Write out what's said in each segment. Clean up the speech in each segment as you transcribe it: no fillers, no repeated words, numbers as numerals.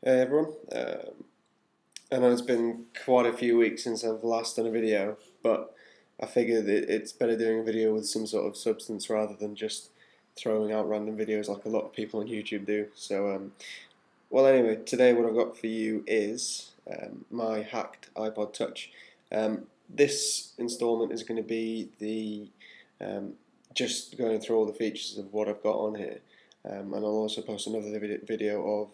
Hey everyone, I know it's been quite a few weeks since I've last done a video, but I figured it's better doing a video with some sort of substance rather than just throwing out random videos like a lot of people on YouTube do. Well anyway, today what I've got for you is my hacked iPod Touch. This installment is going to be the just going through all the features of what I've got on here. And I'll also post another video of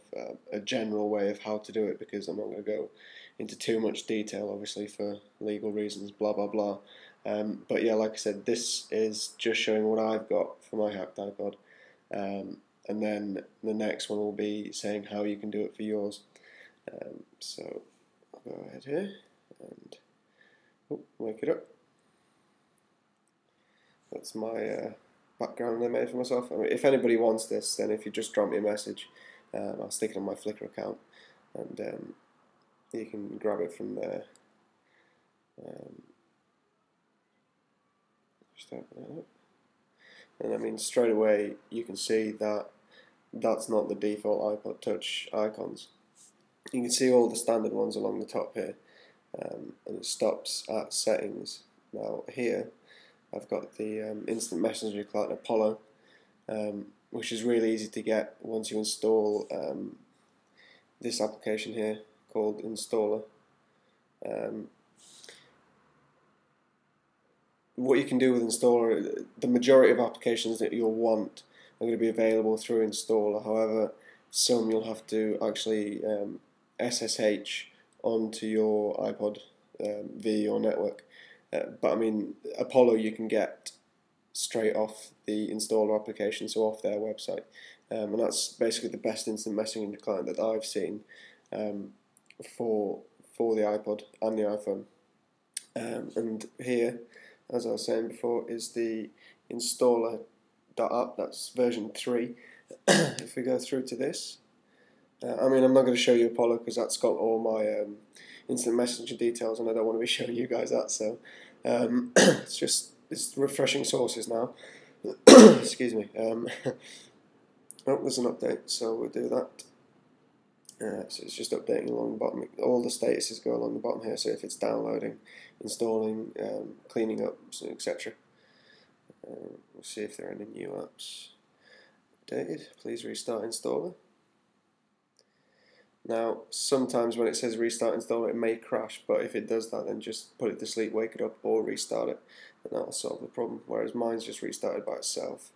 a general way of how to do it, because I'm not going to go into too much detail, obviously for legal reasons, blah blah blah. But yeah, like I said, this is just showing what I've got for my hacked iPod, and then the next one will be saying how you can do it for yours. So I'll go ahead here and wake it up. That's my background I made for myself. I mean, if anybody wants this, then if you just drop me a message, I'll stick it on my Flickr account, and you can grab it from there. Just open it up. And I mean, straight away you can see that that's not the default iPod Touch icons. You can see all the standard ones along the top here, and it stops at settings. Now here I've got the instant messenger client Apollo, which is really easy to get once you install this application here called Installer. What you can do with Installer, the majority of applications that you'll want are going to be available through Installer. However, some you'll have to actually SSH onto your iPod via your network. But I mean, Apollo you can get straight off the installer application, so off their website, and that's basically the best instant messaging client that I've seen for the iPod and the iPhone. And here, as I was saying before, is the installer.app. That's version 3. If we go through to this, I mean, I'm not going to show you Apollo because that's got all my instant messenger details, and I don't want to be showing you guys that. So it's refreshing sources now. Excuse me. Oh, there's an update, so we'll do that. So it's just updating along the bottom. All the statuses go along the bottom here. So if it's downloading, installing, cleaning up, etc. We'll see if there are any new apps updated. Please restart installer. Now, sometimes when it says restart installer, it may crash, but if it does that, then just put it to sleep, wake it up, or restart it, and that'll solve the problem. Whereas mine's just restarted by itself,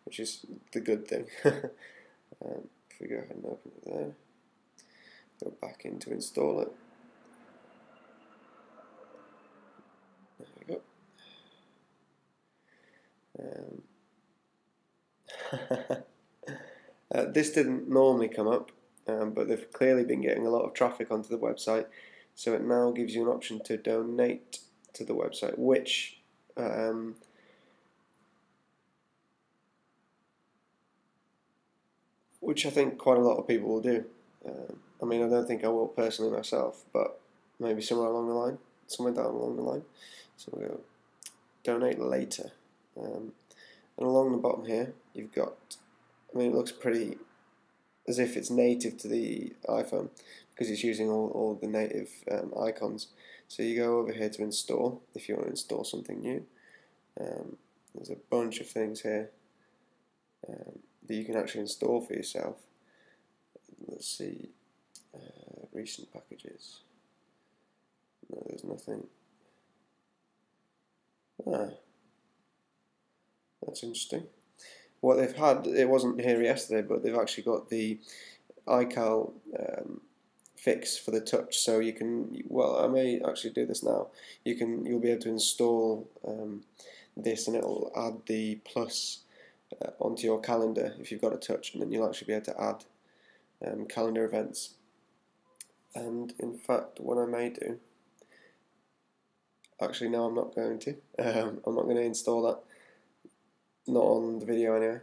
which is the good thing. If we go ahead and open it there, go back into installer. There we go. This didn't normally come up, but they've clearly been getting a lot of traffic onto the website, so it now gives you an option to donate to the website, which I think quite a lot of people will do. I mean, I don't think I will personally myself, but maybe somewhere down along the line. So we'll go donate later, and along the bottom here you've got, I mean, it looks pretty as if it's native to the iPhone because it's using all the native icons. So you go over here to install if you want to install something new. There's a bunch of things here that you can actually install for yourself. Let's see, recent packages. No, there's nothing. That's interesting. What they've had, it wasn't here yesterday, but they've actually got the iCal fix for the touch, so you can, well, I may actually do this now. You'll be able to install this, and it'll add the plus onto your calendar if you've got a touch, and then you'll actually be able to add calendar events. And in fact, what I may do, actually no, I'm not going to. I'm not going to install that. Not on the video anyway.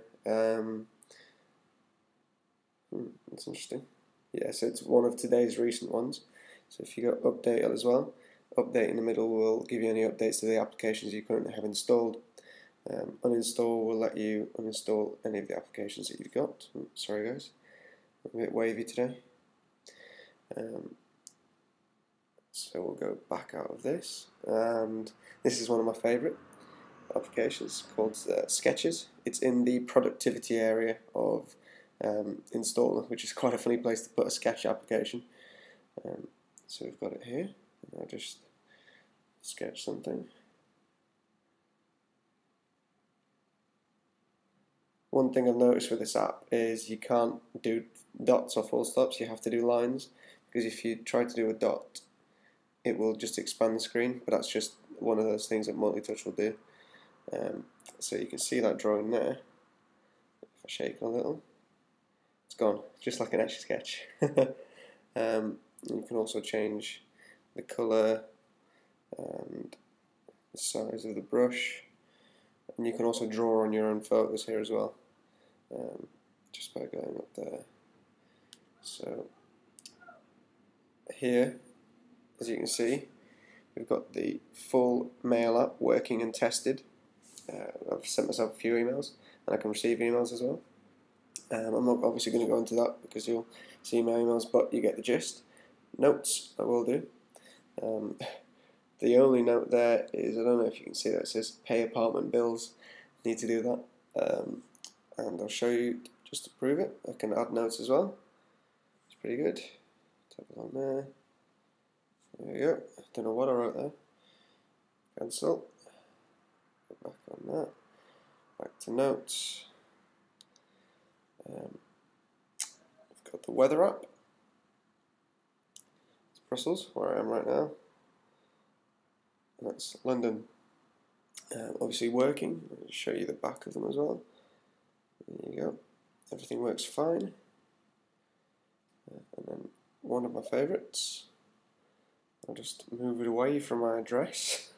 That's interesting. Yeah, so it's one of today's recent ones. So if you go update as well, update in the middle will give you any updates to the applications you currently have installed. Uninstall will let you uninstall any of the applications that you've got. Sorry guys, I'm a bit wavy today. So we'll go back out of this, and this is one of my favourite applications called Sketches. It's in the productivity area of Installer, which is quite a funny place to put a sketch application. So we've got it here, and I'll just sketch something. One thing I've noticed with this app is you can't do dots or full stops, you have to do lines, because if you try to do a dot, it will just expand the screen, but that's just one of those things that multi-touch will do. So you can see that drawing there. If I shake a little, it's gone, just like an Etch-a-Sketch. You can also change the colour and the size of the brush, and you can also draw on your own photos here as well, just by going up there. So here, as you can see, we've got the full mail app working and tested. I've sent myself a few emails, and I can receive emails as well. I'm not obviously going to go into that because you'll see my emails, but you get the gist. Notes, I will do. The only note there is, I don't know if you can see that, it says pay apartment bills. Need to do that. And I'll show you just to prove it. I can add notes as well. It's pretty good. Tap it on there. There we go. Don't know what I wrote there. Cancel. Go back on that. Back to notes. I've got the weather app. It's Brussels, where I am right now. And that's London. Obviously working. I'll show you the back of them as well. There you go. Everything works fine. And then one of my favourites. I'll just move it away from my address.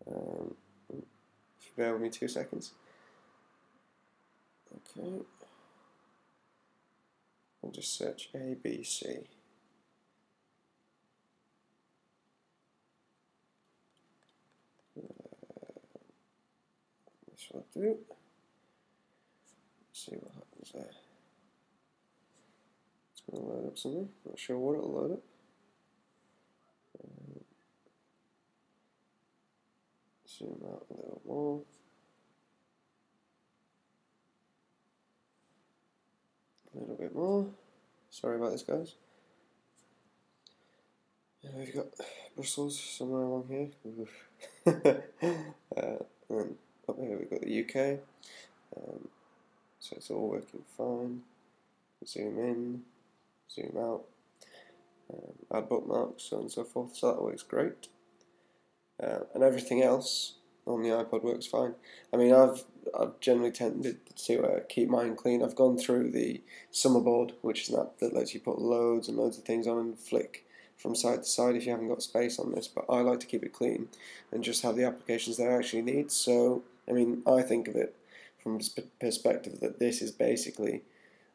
If you bear with me 2 seconds. Okay. I'll just search ABC. This will do. See what happens there. It's going to load up something. Not sure what it'll load up. Zoom out a little more. A little bit more. Sorry about this, guys. And we've got Brussels somewhere along here. And up here we've got the UK. So it's all working fine. Zoom in, zoom out, add bookmarks, so on and so forth. So that works great. And everything else on the iPod works fine. I mean, I've generally tended to keep mine clean. I've gone through the Summer Board, which is an app that lets you put loads and loads of things on and flick from side to side if you haven't got space on this, but I like to keep it clean and just have the applications that I actually need. So, I mean, I think of it from the perspective that this is basically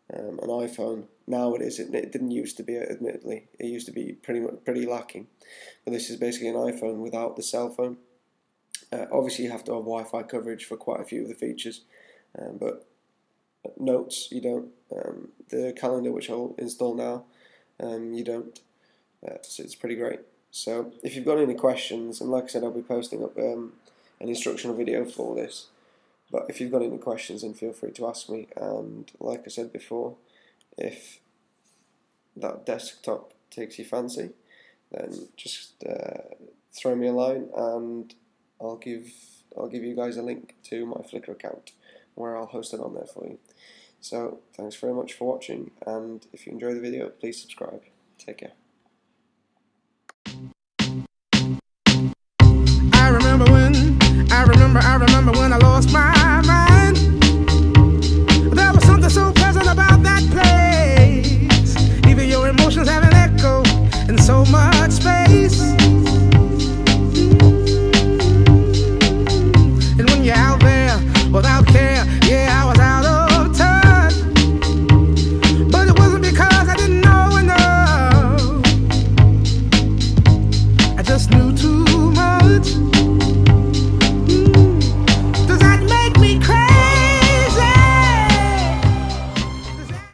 an iPhone. Now it is. It didn't used to be, admittedly. It used to be pretty lacking. But this is basically an iPhone without the cell phone. Obviously, you have to have Wi-Fi coverage for quite a few of the features, but notes, you don't. The calendar, which I'll install now, you don't. So it's pretty great. So if you've got any questions, and like I said, I'll be posting up an instructional video for this. But if you've got any questions, then feel free to ask me. And like I said before, if that desktop takes your fancy, then just throw me a line, and I'll give you guys a link to my Flickr account where I'll host it on there for you. So thanks very much for watching, and if you enjoy the video, please subscribe. Take care. I remember when I lost my mind.